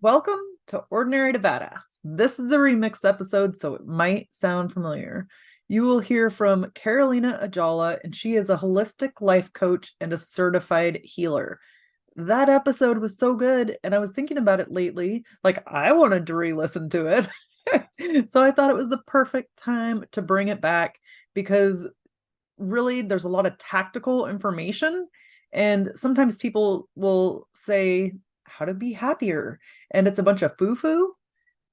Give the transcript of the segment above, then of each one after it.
Welcome to Ordinary to Badass. This is a remix episode, so it might sound familiar. You will hear from Carolina Ayala, and she is a holistic life coach and a certified healer. That episode was so good, and I was thinking about it lately. Like, I wanted to re listen to it. So I thought it was the perfect time to bring it back because really there's a lot of tactical information. And sometimes people will say, how to be happier. And it's a bunch of foo foo.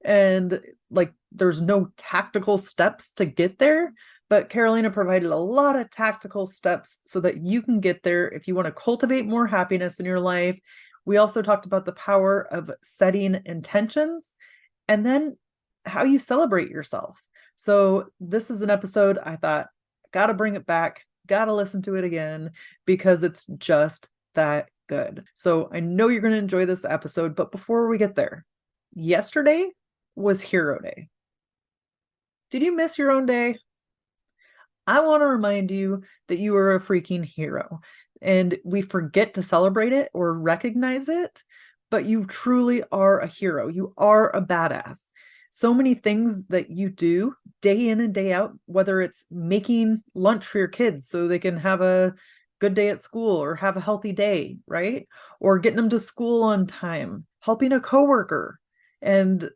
And like, there's no tactical steps to get there. But Carolina provided a lot of tactical steps so that you can get there if you want to cultivate more happiness in your life. We also talked about the power of setting intentions and then how you celebrate yourself. So, this is an episode I thought, got to bring it back, got to listen to it again because it's just that good. So I know you're going to enjoy this episode, but before we get there, yesterday was Hero Day. Did you miss your own day? I want to remind you that you are a freaking hero, and we forget to celebrate it or recognize it, but you truly are a hero. You are a badass. So many things that you do day in and day out, whether it's making lunch for your kids so they can have a good day at school or have a healthy day, right? Or getting them to school on time, helping a coworker, and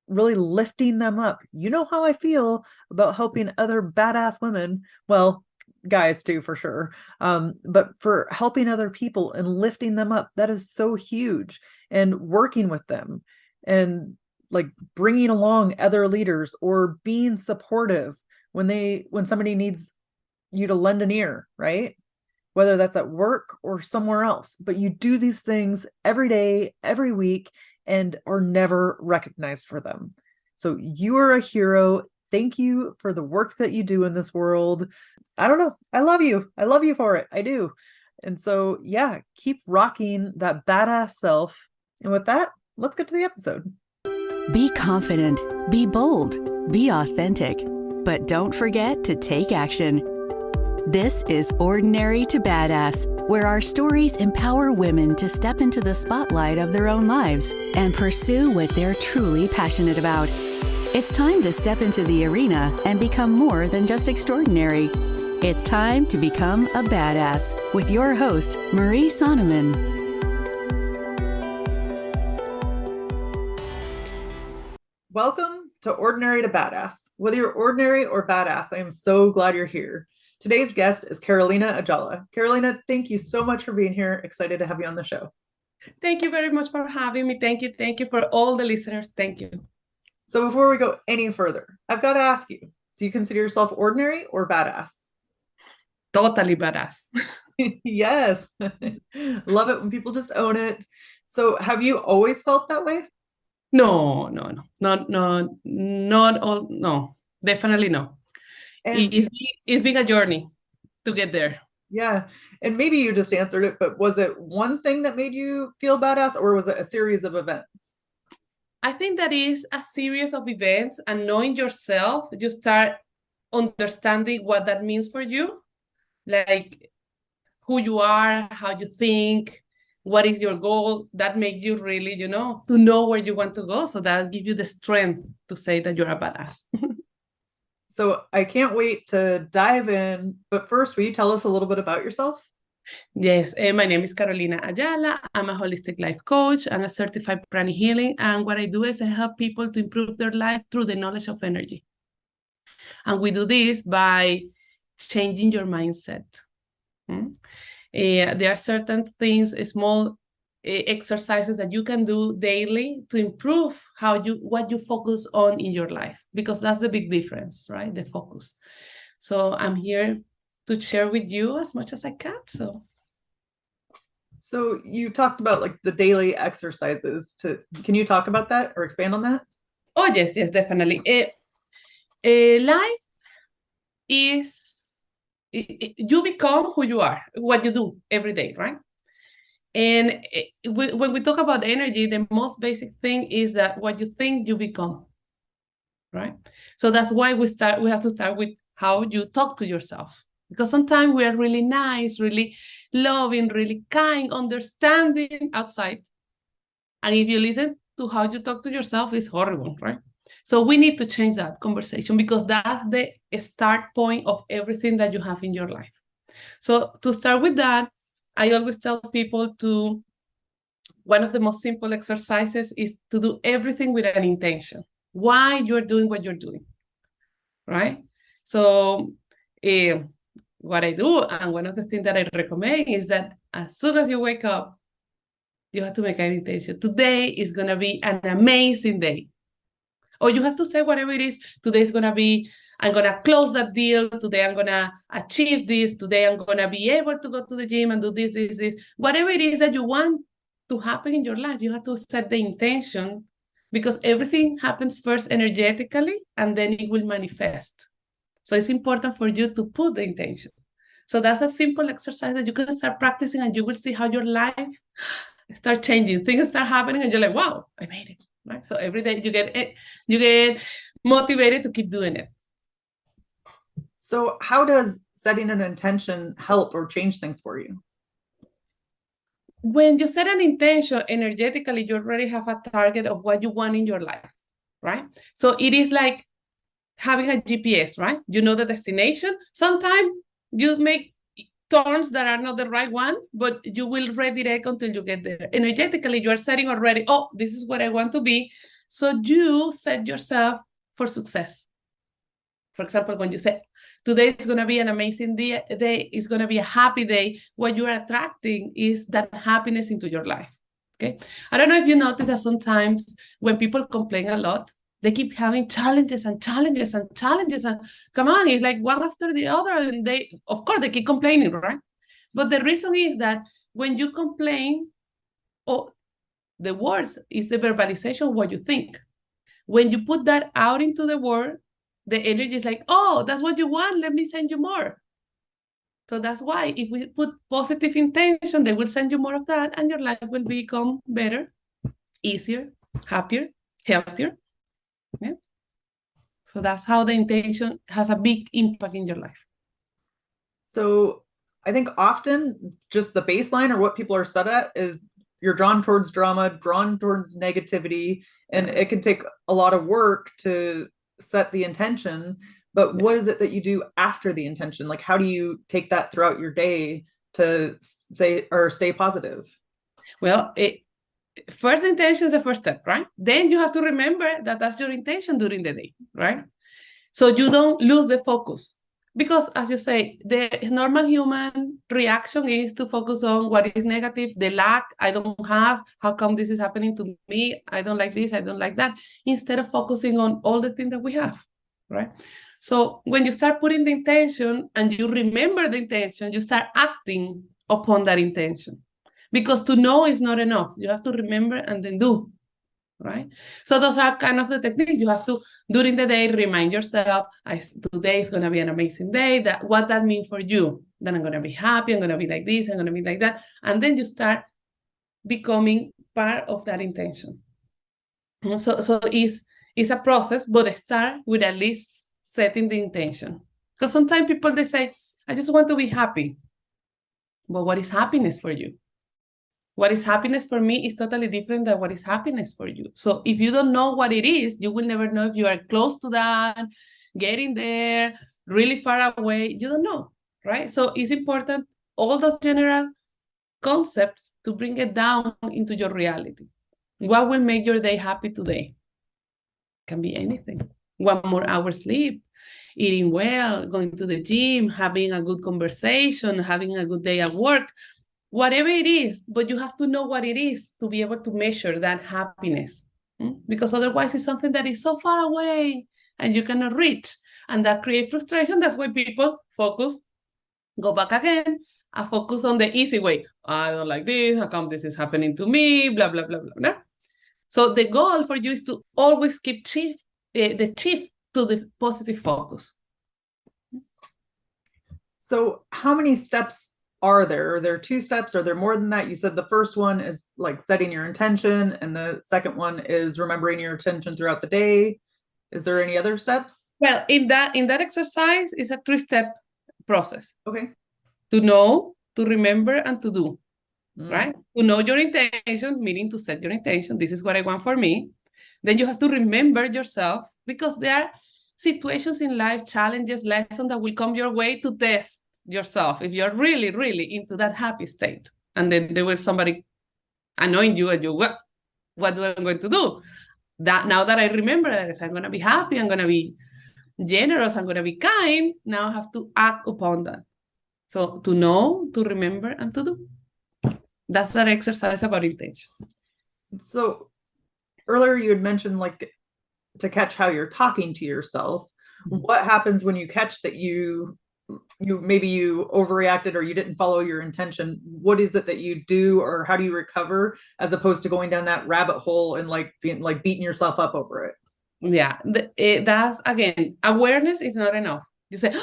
really lifting them up. You know how I feel about helping other badass women. Well, guys too, for sure. But for helping other people and lifting them up, that is so huge. And working with them and like bringing along other leaders or being supportive when somebody needs you to lend an ear, right? Whether that's at work or somewhere else. But you do these things every day, every week, and are never recognized for them. So you are a hero. Thank you for the work that you do in this world. I don't know. I love you. I love you for it. I do. And so, yeah, keep rocking that badass self. And with that, let's get to the episode. Be confident, be bold, be authentic, but don't forget to take action. This is Ordinary to Badass, where our stories empower women to step into the spotlight of their own lives and pursue what they're truly passionate about. It's time to step into the arena and become more than just extraordinary. It's time to become a badass with your host, Marie Sonneman. Welcome to Ordinary to Badass. Whether you're ordinary or badass, I am so glad you're here. Today's guest is Carolina Ayala. Carolina, thank you so much for being here. Excited to have you on the show. Thank you very much for having me. Thank you. Thank you for all the listeners. Thank you. So before we go any further, I've got to ask you, do you consider yourself ordinary or badass? Totally badass. Yes. Love it when people just own it. So have you always felt that way? No, not all. No, definitely no. And It's been a journey to get there. Yeah. And maybe you just answered it, but was it one thing that made you feel badass, or was it a series of events? I think that is a series of events, and knowing yourself, you start understanding what that means for you, like who you are, how you think, what is your goal. That makes you really, to know where you want to go. So that gives you the strength to say that you're a badass. So I can't wait to dive in. But first, will you tell us a little bit about yourself? Yes, my name is Carolina Ayala. I'm a holistic life coach. I'm a certified pranic healing. And what I do is I help people to improve their life through the knowledge of energy. And we do this by changing your mindset. There are certain things, small exercises that you can do daily to improve what you focus on in your life, because that's the big difference, right? The focus. So I'm here to share with you as much as I can. So you talked about like the daily exercises. Can you talk about that or expand on that? Oh, yes, definitely. Life is, you become who you are, what you do every day, right? And when we talk about energy, the most basic thing is that what you think, you become, right? So that's why we have to start with how you talk to yourself. Because sometimes we are really nice, really loving, really kind, understanding outside. And if you listen to how you talk to yourself is horrible, right? So we need to change that conversation because that's the start point of everything that you have in your life. So to start with that, I always tell people to, one of the most simple exercises is to do everything with an intention. Why you're doing what you're doing, right? So what I do, and one of the things that I recommend is that as soon as you wake up, you have to make an intention. Today is going to be an amazing day. Or you have to say whatever it is. Today is going to be, I'm going to close that deal. Today I'm going to achieve this. Today I'm going to be able to go to the gym and do this, this, this. Whatever it is that you want to happen in your life, you have to set the intention because everything happens first energetically and then it will manifest. So it's important for you to put the intention. So that's a simple exercise that you can start practicing and you will see how your life start changing. Things start happening and you're like, wow, I made it. Right? So every day you get motivated to keep doing it. So how does setting an intention help or change things for you? When you set an intention energetically, you already have a target of what you want in your life, right? So it is like having a GPS, right? You know the destination. Sometimes you make turns that are not the right one, but you will redirect until you get there. Energetically, you are setting already, oh, this is what I want to be. So you set yourself for success. For example, when you say, today is going to be an amazing day, it's going to be a happy day, what you are attracting is that happiness into your life. Okay. I don't know if you notice that sometimes when people complain a lot, they keep having challenges and challenges and challenges. And come on, it's like one after the other. And they, of course, they keep complaining, right? But the reason is that when you complain, oh, the words is the verbalization of what you think. When you put that out into the world, the energy is like, oh, that's what you want. Let me send you more. So that's why if we put positive intention, they will send you more of that and your life will become better, easier, happier, healthier. Yeah. So that's how the intention has a big impact in your life. So I think often just the baseline or what people are set at is you're drawn towards drama, drawn towards negativity, and it can take a lot of work to set the intention. But what is it that you do after the intention? Like, how do you take that throughout your day to say or stay positive? Well, first intention is the first step, right? Then you have to remember that that's your intention during the day, right? So you don't lose the focus. Because as you say, the normal human reaction is to focus on what is negative, the lack, I don't have, how come this is happening to me, I don't like this, I don't like that, instead of focusing on all the things that we have, right? So when you start putting the intention and you remember the intention, you start acting upon that intention. Because to know is not enough. You have to remember and then do, right? So those are kind of the techniques. You have to, during the day, remind yourself, today is going to be an amazing day. What that means for you. Then I'm going to be happy. I'm going to be like this. I'm going to be like that. And then you start becoming part of that intention. So it's a process, but start with at least setting the intention. Because sometimes people, they say, I just want to be happy. But what is happiness for you? What is happiness for me is totally different than what is happiness for you. So if you don't know what it is, you will never know if you are close to that, getting there, really far away. You don't know, right? So it's important, all those general concepts, to bring it down into your reality. What will make your day happy today? Can be anything. 1 more hour sleep, eating well, going to the gym, having a good conversation, having a good day at work. Whatever it is, but you have to know what it is to be able to measure that happiness. Because otherwise it's something that is so far away and you cannot reach. And that creates frustration. That's why people go back again, and focus on the easy way. I don't like this. How come this is happening to me? Blah, blah, blah, blah, blah. So the goal for you is to always keep the shift to the positive focus. So how many steps are there? Are there 2 steps? Are there more than that? You said the first one is like setting your intention, and the second one is remembering your intention throughout the day. Is there any other steps? Well, in that exercise, it's a 3-step process. Okay. To know, to remember, and to do. right? To know your intention, meaning to set your intention. This is what I want for me. Then you have to remember yourself, because there are situations in life, challenges, lessons that will come your way to test yourself if you're really, really into that happy state. And then there was somebody annoying you, and you, what do I going to do? That now that I remember that I'm going to be happy, I'm going to be generous, I'm going to be kind, now I have to act upon that. So to know, to remember, and to do. That's that exercise about intention. So earlier you had mentioned like to catch how you're talking to yourself. What happens when you catch that you maybe you overreacted or you didn't follow your intention? What is it that you do, or how do you recover, as opposed to going down that rabbit hole and like beating yourself up over it? Yeah, that's again, awareness is not enough. You say,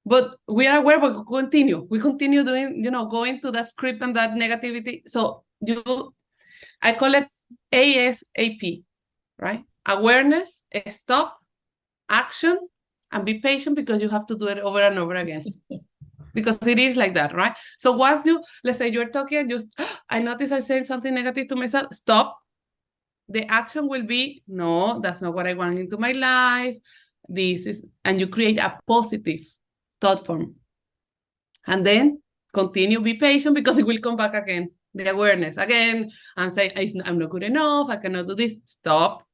but we are aware, but we continue doing, going to that script and that negativity. So I call it ASAP, right? Awareness, stop, action, and be patient, because you have to do it over and over again. Because it is like that, right? So once let's say you're talking and I notice I said something negative to myself, stop. The action will be, no, that's not what I want into my life. And you create a positive thought form. And then continue, be patient, because it will come back again. The awareness again, and say, I'm not good enough, I cannot do this. Stop.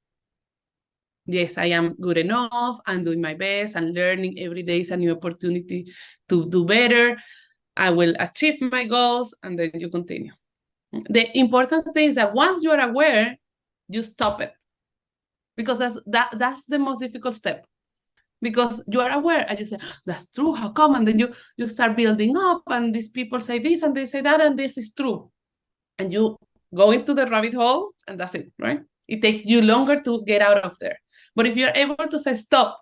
Yes, I am good enough. I'm doing my best. I'm learning every day is a new opportunity to do better. I will achieve my goals, and then you continue. The important thing is that once you are aware, you stop it, because that's the most difficult step. Because you are aware and you say, that's true, how come? And then you start building up, and these people say this and they say that, and this is true. And you go into the rabbit hole, and that's it, right? It takes you longer to get out of there. But if you're able to say, stop,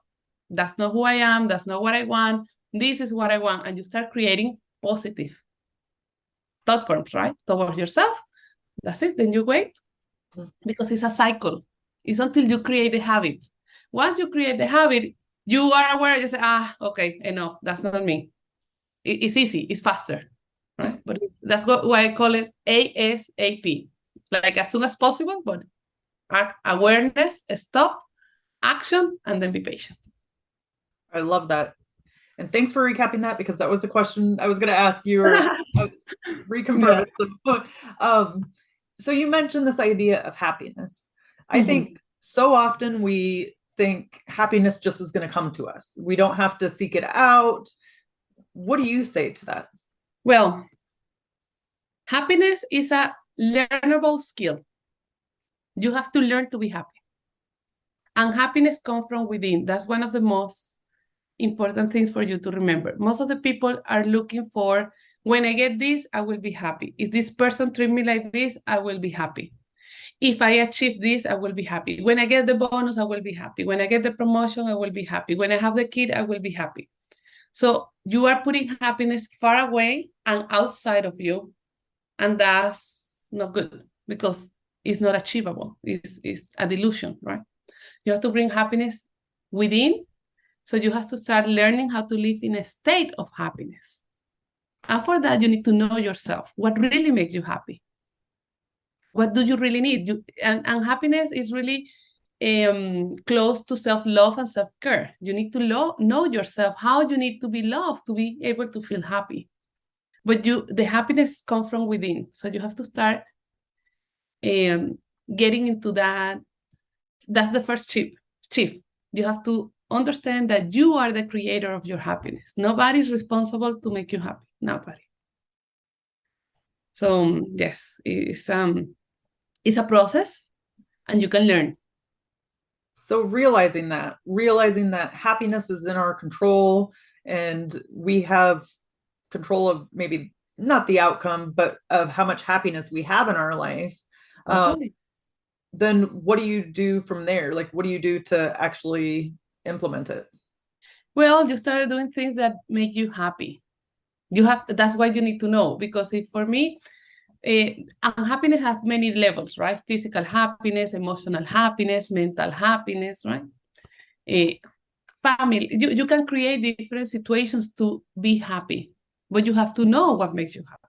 that's not who I am, that's not what I want, this is what I want, and you start creating positive thought forms, right, towards yourself, that's it. Then you wait, because it's a cycle. It's until you create the habit. Once you create the habit, you are aware, you say, okay, enough, that's not me. It's easy, it's faster, right? But that's why I call it ASAP, like as soon as possible, but awareness, stop, action, and then be patient. I love that. And thanks for recapping that, because that was the question I was going to ask you, or reconfirm it. So you mentioned this idea of happiness. I think so often we think happiness just is going to come to us. We don't have to seek it out. What do you say to that? Well, happiness is a learnable skill. You have to learn to be happy. And happiness comes from within. That's one of the most important things for you to remember. Most of the people are looking for, when I get this, I will be happy. If this person treat me like this, I will be happy. If I achieve this, I will be happy. When I get the bonus, I will be happy. When I get the promotion, I will be happy. When I have the kid, I will be happy. So you are putting happiness far away and outside of you. And that's not good, because it's not achievable. It's a delusion, right? You have to bring happiness within. So you have to start learning how to live in a state of happiness. And for that, you need to know yourself. What really makes you happy? What do you really need? And happiness is really close to self-love and self-care. You need to know yourself, how you need to be loved to be able to feel happy. But the happiness comes from within. So you have to start getting into that. That's the first chief. You have to understand that you are the creator of your happiness. Nobody's responsible to make you happy. Nobody. So yes, it's a process, and you can learn. So realizing that happiness is in our control, and we have control of maybe not the outcome, but of how much happiness we have in our life. Then what do you do from there? Like, what do you do to actually implement it? Well, you start doing things that make you happy. That's why you need to know, because for me, happiness has many levels, right? Physical happiness, emotional happiness, mental happiness, right? Family, you can create different situations to be happy, but you have to know what makes you happy.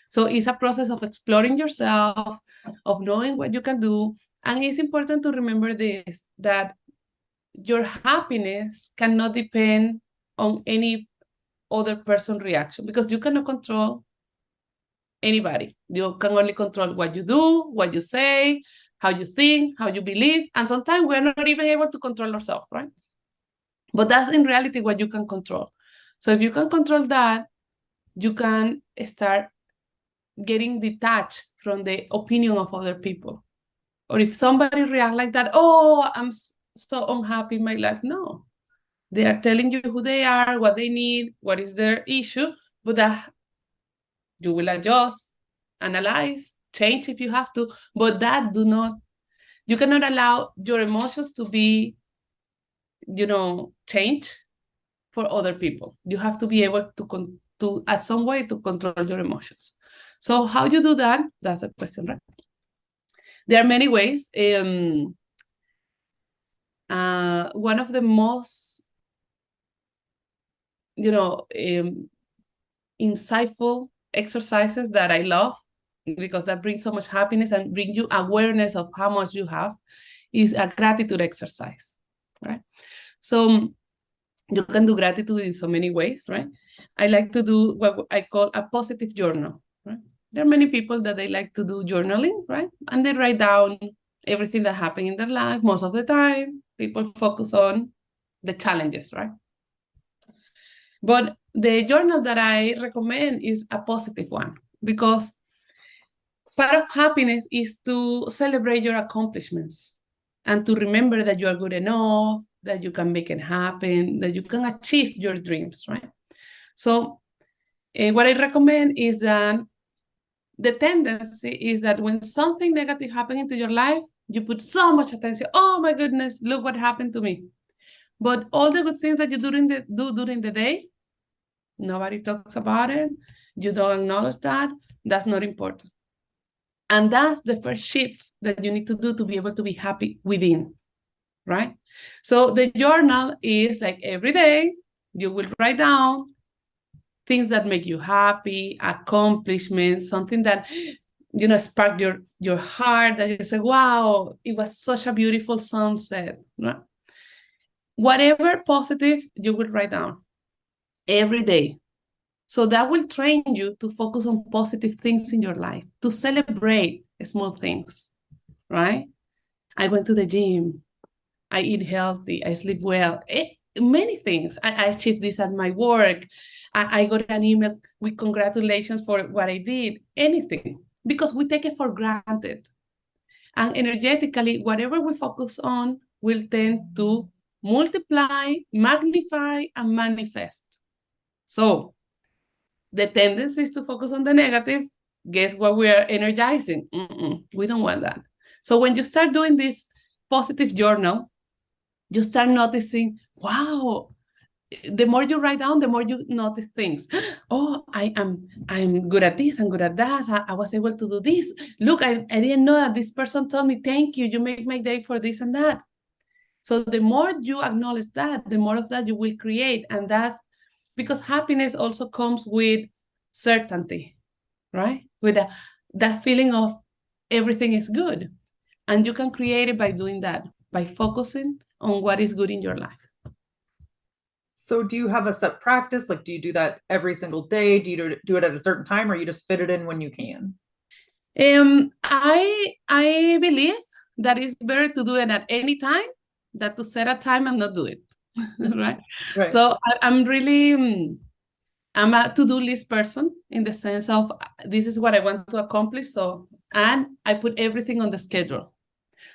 So it's a process of exploring yourself, of knowing what you can do. And it's important to remember this, that your happiness cannot depend on any other person's reaction, because you cannot control anybody. You can only control what you do, what you say, how you think, how you believe. And sometimes we're not even able to control ourselves, right? But that's in reality what you can control. So if you can control that, you can start getting detached from the opinion of other people. Or if somebody reacts like that, oh, I'm so unhappy in my life. No, they are telling you who they are, what they need, what is their issue, but that you will adjust, analyze, change if you have to, but that you cannot allow your emotions to be, change for other people. You have to be able to at some way to control your emotions. So how you do that? That's the question, right? There are many ways. One of the most, insightful exercises that I love, because that brings so much happiness and bring you awareness of how much you have, is a gratitude exercise, right? So you can do gratitude in so many ways, right? I like to do what I call a positive journal, right? There are many people that they like to do journaling, right? And they write down everything that happened in their life. Most of the time, people focus on the challenges, right? But the journal that I recommend is a positive one, because part of happiness is to celebrate your accomplishments and to remember that you are good enough, that you can make it happen, that you can achieve your dreams, right? So what I recommend is that the tendency is that when something negative happens into your life, you put so much attention. Oh my goodness, look what happened to me. But all the good things that you do during the day, nobody talks about it. You don't acknowledge that. That's not important. And that's the first shift that you need to do to be able to be happy within, right? So the journal is like every day, you will write down things that make you happy, accomplishments, something that, spark your heart, that you say, wow, it was such a beautiful sunset, right? Whatever positive you will write down every day. So that will train you to focus on positive things in your life, to celebrate small things, right? I went to the gym. I eat healthy. I sleep well. Many things. I achieved this at my work. I got an email with congratulations for what I did. Anything. Because we take it for granted. And energetically, whatever we focus on will tend to multiply, magnify, and manifest. So the tendency is to focus on the negative. Guess what we are energizing? We don't want that. So when you start doing this positive journal, you start noticing, wow, the more you write down, the more you notice things. Oh, I'm good at this, I'm good at that. I was able to do this. Look, I didn't know that this person told me, thank you, you make my day for this and that. So the more you acknowledge that, the more of that you will create. And that's because happiness also comes with certainty, right? With that feeling of everything is good. And you can create it by doing that, by focusing on what is good in your life. So do you have a set practice? Like, do you do that every single day? Do you do it at a certain time, or you just fit it in when you can? I believe that it's better to do it at any time than to set a time and not do it, right? Right. So I'm really, I'm a to-do list person, in the sense of this is what I want to accomplish. So, and I put everything on the schedule.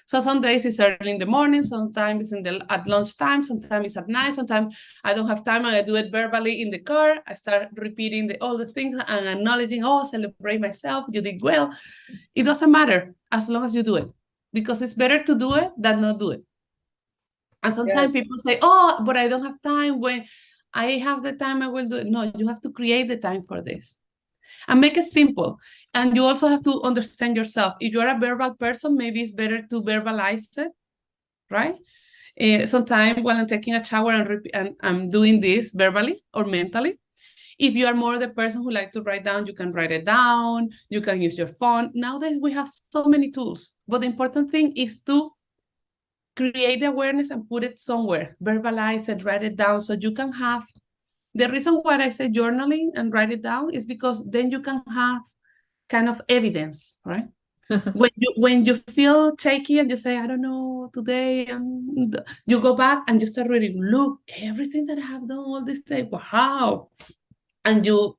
So some days it's early in the morning, sometimes it's at lunchtime, sometimes it's at night, sometimes I don't have time and I do it verbally in the car. I start repeating all the things and acknowledging, oh, celebrate myself, you did well. It doesn't matter as long as you do it, because it's better to do it than not do it. And sometimes people say, oh, but I don't have time. When I have the time, I will do it. No, you have to create the time for this. And make it simple. And you also have to understand yourself. If you're a verbal person, maybe it's better to verbalize it, right? Sometimes while I'm taking a shower and I'm doing this verbally or mentally. If you are more the person who likes to write down, you can write it down. You can use your phone. Nowadays, we have so many tools. But the important thing is to create the awareness and put it somewhere. Verbalize it, write it down, so you can have. The reason why I say journaling and write it down is because then you can have kind of evidence, right? when you feel shaky and you say, I don't know, today, you go back and you start reading, look, everything that I have done all this day, wow. And you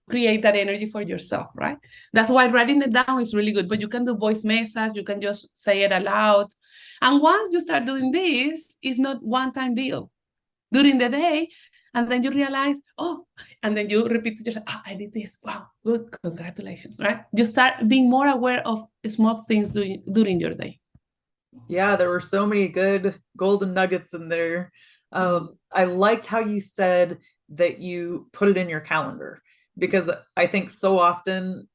create that energy for yourself, right? That's why writing it down is really good. But you can do voice message, you can just say it aloud. And once you start doing this, it's not one-time deal. During the day, and then you realize, oh, and then you repeat to yourself, oh, I did this. Wow, good, congratulations, right? You start being more aware of small things during your day. Yeah, there were so many good golden nuggets in there. I liked how you said that you put it in your calendar, because I think so often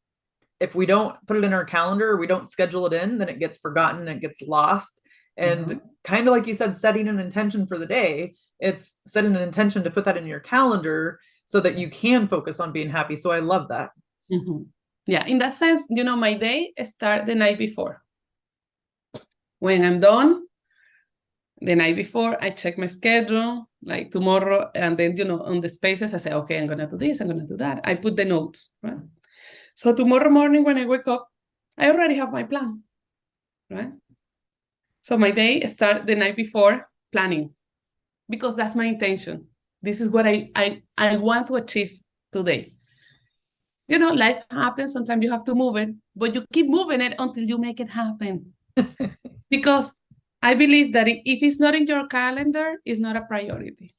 if we don't put it in our calendar, we don't schedule it in, then it gets forgotten, it gets lost. And kind of like you said, setting an intention for the day, it's setting an intention to put that in your calendar so that you can focus on being happy. So I love that. Yeah, in that sense, my day starts the night before. When I'm done, the night before, I check my schedule, like tomorrow, and then, on the spaces, I say, okay, I'm going to do this, I'm going to do that. I put the notes, right? So tomorrow morning when I wake up, I already have my plan, right? So my day starts the night before planning, because that's my intention. This is what I want to achieve today. Life happens, sometimes you have to move it, but you keep moving it until you make it happen. Because I believe that if it's not in your calendar, it's not a priority.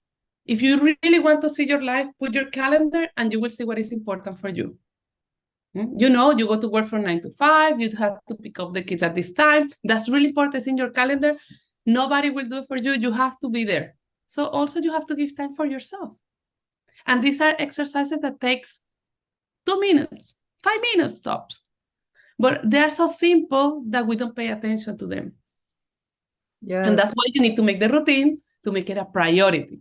If you really want to see your life, put your calendar and you will see what is important for you. You go to work from 9 to 5, you have to pick up the kids at this time. That's really important. It's in your calendar. Nobody will do it for you. You have to be there. So also you have to give time for yourself. And these are exercises that takes 2 minutes, 5 minutes tops. But they are so simple that we don't pay attention to them. Yeah. And that's why you need to make the routine to make it a priority.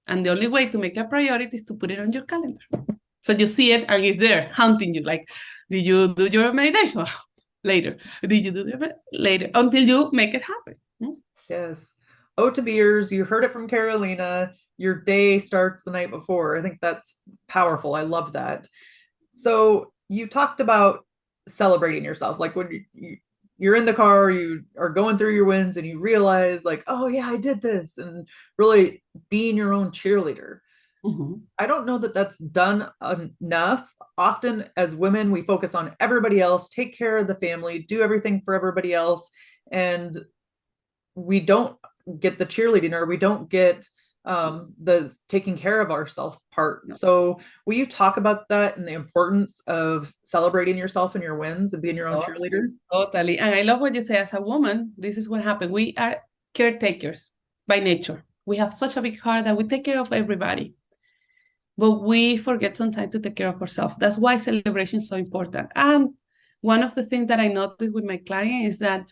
And the only way to make a priority is to put it on your calendar. So you see it and it's there, haunting you. Like, did you do your meditation? Later. Did you do it later? Until you make it happen. Yes. Oh, to beers, you heard it from Carolina. Your day starts the night before. I think that's powerful. I love that. So you talked about celebrating yourself. Like when you're in the car, you are going through your wins and you realize like, oh yeah, I did this, and really being your own cheerleader. I don't know that that's done enough. Often as women, we focus on everybody else, take care of the family, do everything for everybody else. And we don't get the cheerleading, or we don't get the taking care of ourselves part. No. So will you talk about that and the importance of celebrating yourself and your wins and being your own cheerleader? Totally. And I love what you say. As a woman, this is what happened. We are caretakers by nature. We have such a big heart that we take care of everybody. But we forget sometimes to take care of ourselves. That's why celebration is so important. And one of the things that I noticed with my client is that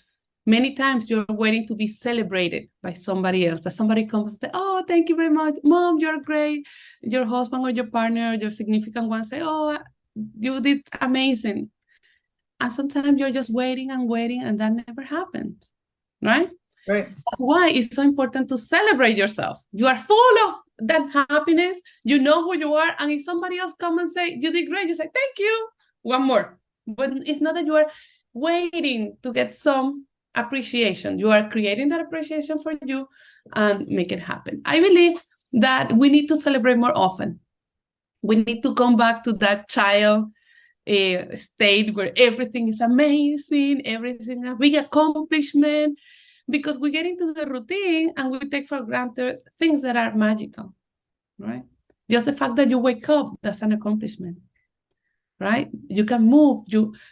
many times you're waiting to be celebrated by somebody else, that somebody comes and says, oh, thank you very much. Mom, you're great. Your husband or your partner or your significant one say, oh, you did amazing. And sometimes you're just waiting, and that never happens, right? Right. That's why it's so important to celebrate yourself. You are full of that happiness. You know who you are. And if somebody else comes and say, you did great, you say, thank you. One more. But it's not that you are waiting to get some appreciation. You are creating that appreciation for you and make it happen. I believe that we need to celebrate more often. We need to come back to that child state where everything is amazing, everything a big accomplishment, because we get into the routine and we take for granted things that are magical, right? Just the fact that you wake up, that's an accomplishment, right? You can move.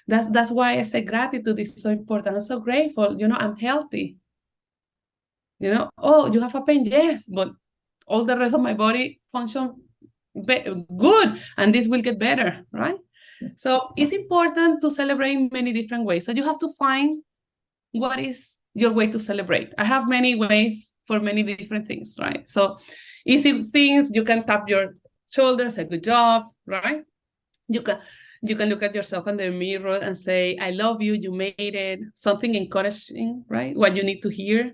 That's why I say gratitude is so important. I'm so grateful. I'm healthy. Oh, you have a pain, yes, but all the rest of my body function good, and this will get better, right? So it's important to celebrate in many different ways. So you have to find what is your way to celebrate. I have many ways for many different things, right? So easy things, you can tap your shoulders, a good job, right? You can look at yourself in the mirror and say, I love you, you made it, something encouraging, right? What you need to hear.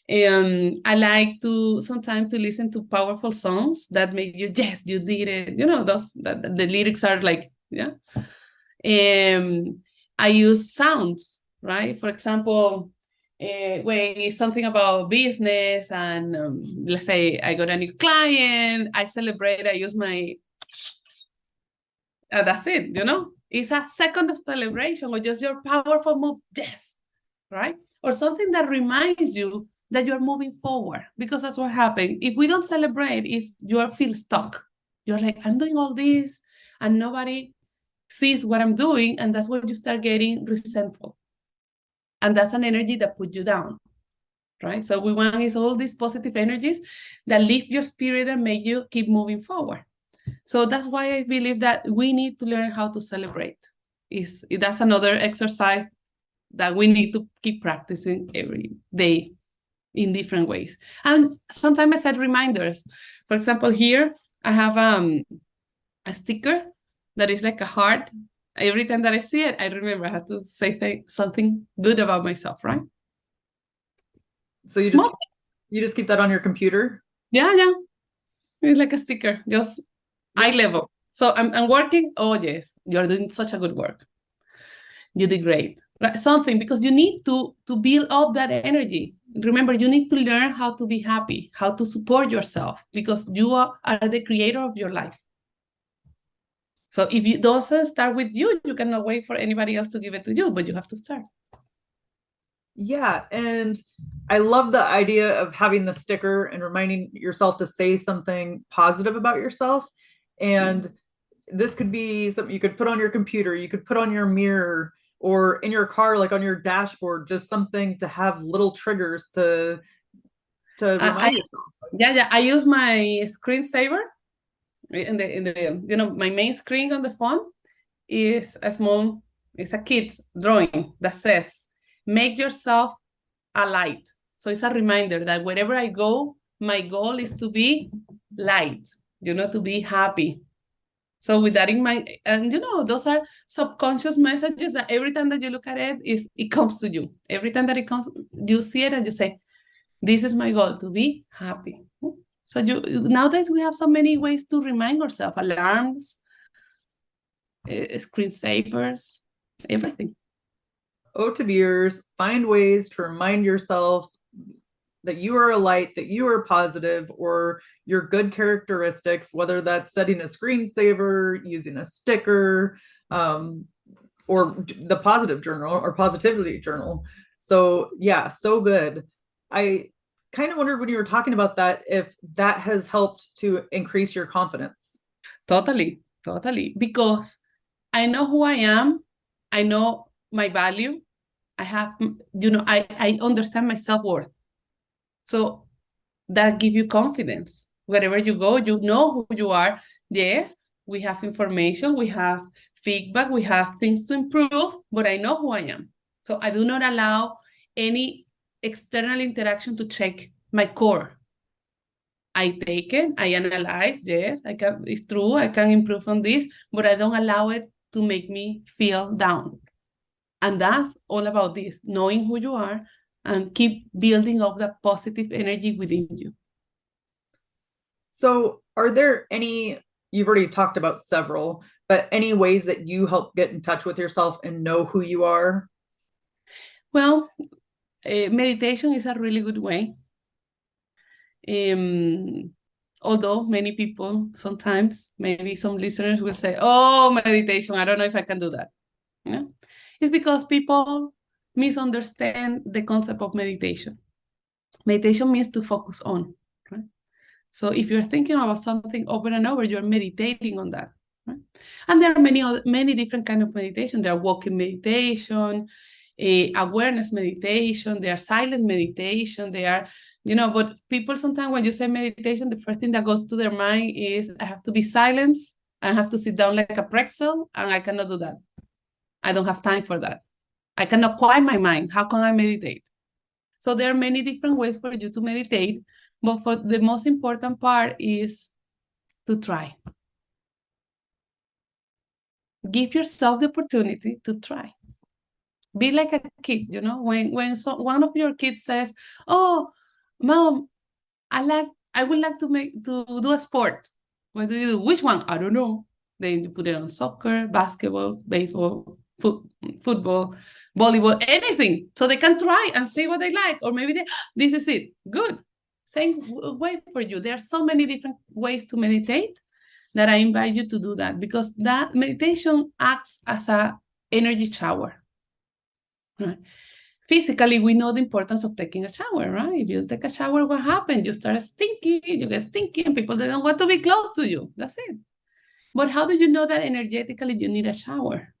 I like to sometimes to listen to powerful songs that make you, yes, you did it. You know, those that the lyrics are like, yeah. I use sounds, right? For example, when it's something about business and let's say I got a new client, I celebrate, I use my, that's it, you know? It's a second of celebration or just your powerful move, yes, right? Or something that reminds you that you're moving forward, because that's what happened. If we don't celebrate, is you feel stuck. You're like, I'm doing all this and nobody sees what I'm doing, and that's when you start getting resentful. And that's an energy that puts you down, right? So we want is all these positive energies that lift your spirit and make you keep moving forward. So that's why I believe that we need to learn how to celebrate. That's another exercise that we need to keep practicing every day in different ways. And sometimes I set reminders. For example, here I have a sticker that is like a heart. Every time that I see it, I remember I have to say something good about myself, right? So you just keep that on your computer? Yeah. It's like a sticker, just eye level. So I'm working. Oh yes, you're doing such a good work. You did great. Right? Something, because you need to build up that energy. Remember, you need to learn how to be happy, how to support yourself, because you are the creator of your life. So if it doesn't start with you, you cannot wait for anybody else to give it to you, but you have to start. Yeah, and I love the idea of having the sticker and reminding yourself to say something positive about yourself. And this could be something you could put on your computer, you could put on your mirror, or in your car, like on your dashboard, just something to have little triggers to remind yourself. Yeah. I use my screensaver in the you know, my main screen on the phone is it's a kid's drawing that says, make yourself a light. So it's a reminder that wherever I go, my goal is to be light, you know, to be happy. So with that in mind, and you know, those are subconscious messages that every time that you look at it comes to you. Every time that it comes, you see it and you say, this is my goal, to be happy. So nowadays we have so many ways to remind ourselves, alarms, screensavers, everything. Otaviers, find ways to remind yourself that you are a light, that you are positive, or your good characteristics, whether that's setting a screensaver, using a sticker, or the positive journal or positivity journal. So yeah, so good. I kind of wondered when you were talking about that, if that has helped to increase your confidence. Totally. Because I know who I am. I know my value. I have, you know, I understand my self-worth. So that gives you confidence. Wherever you go, you know who you are. Yes, we have information, we have feedback, we have things to improve, but I know who I am. So I do not allow any external interaction to check my core. I take it, I analyze, yes, it's true, I can improve on this, but I don't allow it to make me feel down. And that's all about this, knowing who you are and keep building up that positive energy within you. So are there any, you've already talked about several, but any ways that you help get in touch with yourself and know who you are? Well, meditation is a really good way. Although many people sometimes, maybe some listeners will say, oh, meditation, I don't know if I can do that. Yeah? It's because people misunderstand the concept of meditation. Meditation means to focus on, right? So if you're thinking about something over and over, you're meditating on that. Right? And there are many different kinds of meditation. There are walking meditation, awareness meditation, there are silent meditation, there are, you know, but people sometimes when you say meditation, the first thing that goes to their mind is I have to be silent, I have to sit down like a pretzel, and I cannot do that. I don't have time for that. I cannot quiet my mind. How can I meditate? So there are many different ways for you to meditate, but for the most important part is to try. Give yourself the opportunity to try. Be like a kid, you know, when one of your kids says, "Oh, mom, I would like to do a sport." What do you do? Which one? I don't know. Then you put it on soccer, basketball, baseball, football, volleyball, anything. So they can try and see what they like. Or maybe this is it. Good. Same way for you. There are so many different ways to meditate that I invite you to do that, because that meditation acts as a energy shower. Right? Physically, we know the importance of taking a shower, right? If you take a shower, what happens? You start stinky, you get stinky, and people, they don't want to be close to you. That's it. But how do you know that energetically you need a shower?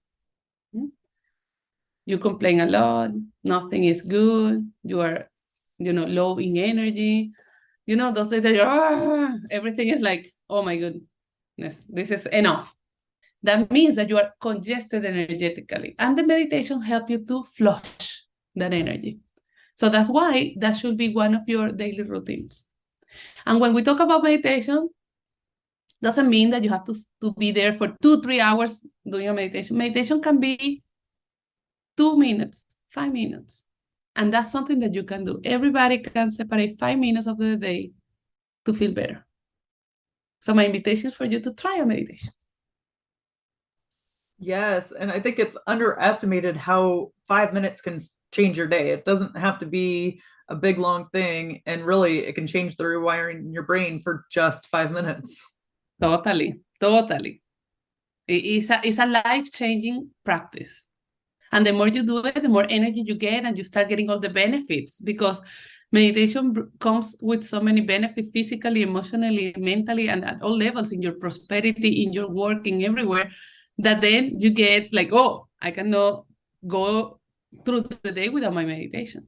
You complain a lot, nothing is good, you are, low in energy. Those days that everything is like, oh my goodness, this is enough. That means that you are congested energetically, and the meditation helps you to flush that energy. So that's why that should be one of your daily routines. And when we talk about meditation, doesn't mean that you have to be there for 2-3 hours doing a meditation. Meditation can be 2 minutes, 5 minutes. And that's something that you can do. Everybody can separate 5 minutes of the day to feel better. So my invitation is for you to try a meditation. Yes, and I think it's underestimated how 5 minutes can change your day. It doesn't have to be a big long thing, and really it can change the rewiring in your brain for just 5 minutes. Totally. It's a life-changing practice. And the more you do it, the more energy you get, and you start getting all the benefits, because meditation comes with so many benefits physically, emotionally, mentally, and at all levels, in your prosperity, in your working, everywhere, that then you get like, oh, I cannot go through the day without my meditation.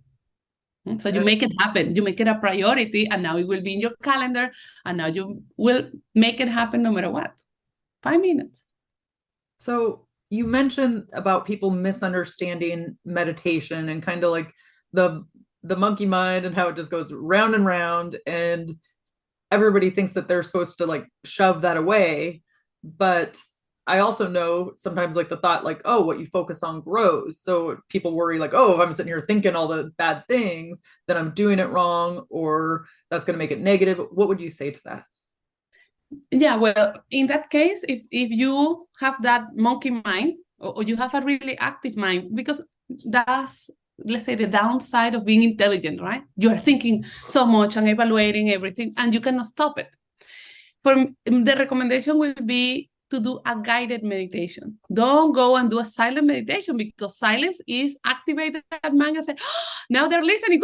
So you make it happen. You make it a priority, and now it will be in your calendar, and now you will make it happen no matter what. 5 minutes. So you mentioned about people misunderstanding meditation and kind of like the monkey mind and how it just goes round and round, and everybody thinks that they're supposed to like shove that away. But I also know sometimes like the thought like, oh, what you focus on grows. So people worry like, oh, if I'm sitting here thinking all the bad things, then I'm doing it wrong, or that's going to make it negative. What would you say to that? Yeah, well, in that case, if you have that monkey mind, or you have a really active mind, because that's, let's say, the downside of being intelligent, right? You are thinking so much and evaluating everything, and you cannot stop it. The recommendation will be to do a guided meditation. Don't go and do a silent meditation, because silence is activated that mind and say, oh, now they're listening.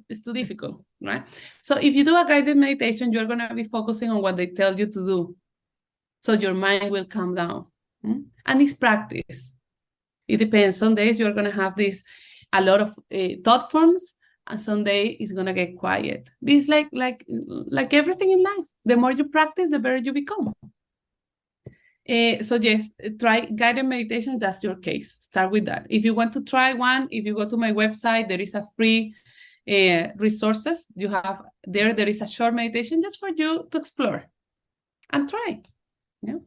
It's too difficult, right? So if you do a guided meditation, you're going to be focusing on what they tell you to do. So your mind will calm down. And it's practice. It depends. Some days you're going to have a lot of thought forms, and some days it's going to get quiet. It's like everything in life. The more you practice, the better you become. So yes, try guided meditation. That's your case. Start with that. If you want to try one, if you go to my website, there is a free resources. You have there is a short meditation just for you to explore and try. Yeah.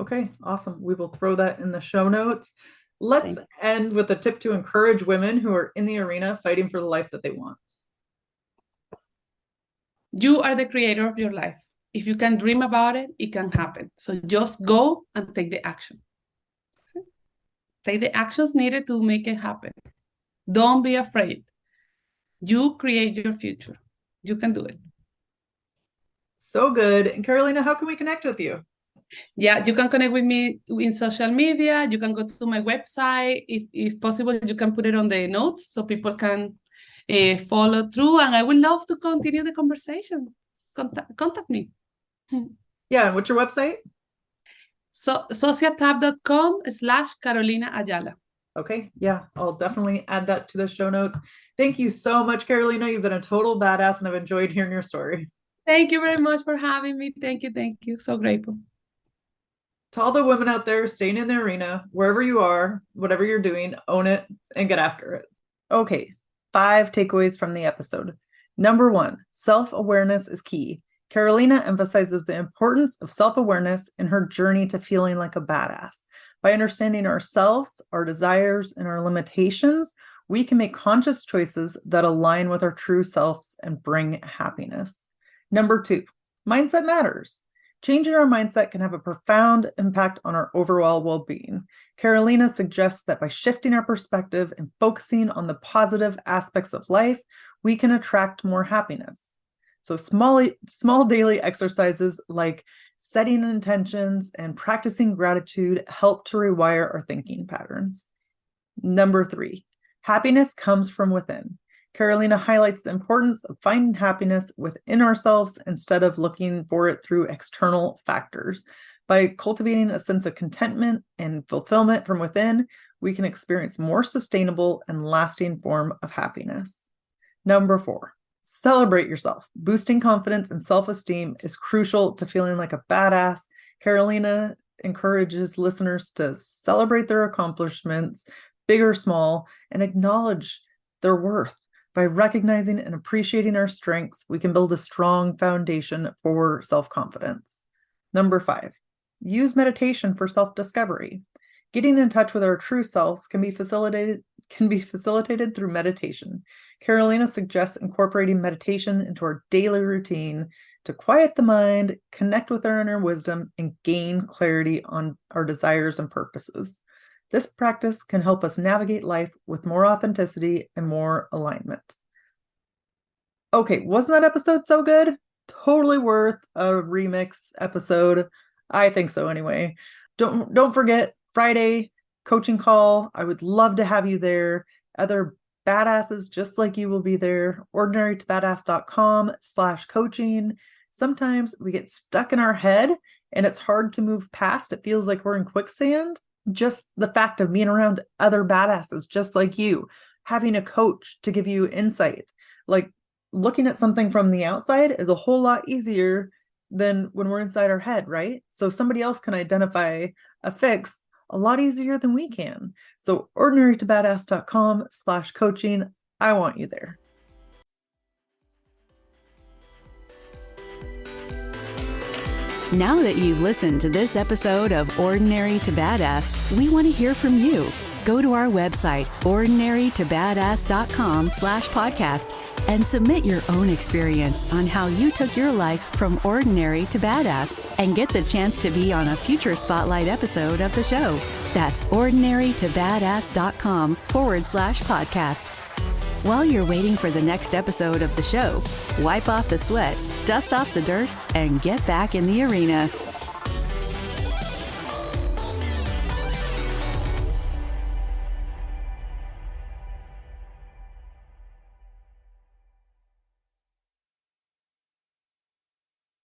Okay, awesome. We will throw that in the show notes. Let's end with a tip to encourage women who are in the arena fighting for the life that they want. You are the creator of your life. If you can dream about it, it can happen. So just go and take the action. Take the actions needed to make it happen. Don't be afraid. You create your future. You can do it. So good. And Carolina, how can we connect with you? Yeah, you can connect with me in social media. You can go to my website. If possible, you can put it on the notes so people can follow through. And I would love to continue the conversation. Contact me. Yeah, and what's your website? So sociatab.com/Carolina Ayala. Okay, yeah, I'll definitely add that to the show notes. Thank you so much, Carolina. You've been a total badass, and I've enjoyed hearing your story. Thank you very much for having me. Thank you. So grateful. To all the women out there staying in the arena, wherever you are, whatever you're doing, own it and get after it. Okay, 5 takeaways from the episode. Number 1, self-awareness is key. Carolina emphasizes the importance of self-awareness in her journey to feeling like a badass. By understanding ourselves, our desires, and our limitations, we can make conscious choices that align with our true selves and bring happiness. Number 2, mindset matters. Changing our mindset can have a profound impact on our overall well-being. Carolina suggests that by shifting our perspective and focusing on the positive aspects of life, we can attract more happiness. So small daily exercises like setting intentions and practicing gratitude help to rewire our thinking patterns. Number 3, happiness comes from within. Carolina highlights the importance of finding happiness within ourselves instead of looking for it through external factors. By cultivating a sense of contentment and fulfillment from within, we can experience more sustainable and lasting form of happiness. Number 4, celebrate yourself. Boosting confidence and self-esteem is crucial to feeling like a badass. Carolina encourages listeners to celebrate their accomplishments, big or small, and acknowledge their worth. By recognizing and appreciating our strengths, we can build a strong foundation for self-confidence. Number 5, use meditation for self-discovery. Getting in touch with our true selves can be facilitated through meditation. Carolina suggests incorporating meditation into our daily routine to quiet the mind, connect with our inner wisdom, and gain clarity on our desires and purposes. This practice can help us navigate life with more authenticity and more alignment. Okay, wasn't that episode so good? Totally worth a remix episode. I think so anyway. Don't forget Friday coaching call. I would love to have you there. Other badasses just like you will be there. ordinarytobadass.com/coaching. Sometimes we get stuck in our head and it's hard to move past. It feels like we're in quicksand. Just the fact of being around other badasses just like you, having a coach to give you insight, like looking at something from the outside is a whole lot easier than when we're inside our head, right? So somebody else can identify a fix a lot easier than we can. So ordinarytobadass.com/coaching. I want you there. Now that you've listened to this episode of Ordinary to Badass, we want to hear from you. Go to our website, ordinarytobadass.com/podcast, and submit your own experience on how you took your life from ordinary to badass and get the chance to be on a future spotlight episode of the show. That's ordinarytobadass.com/podcast. While you're waiting for the next episode of the show, wipe off the sweat, dust off the dirt, and get back in the arena.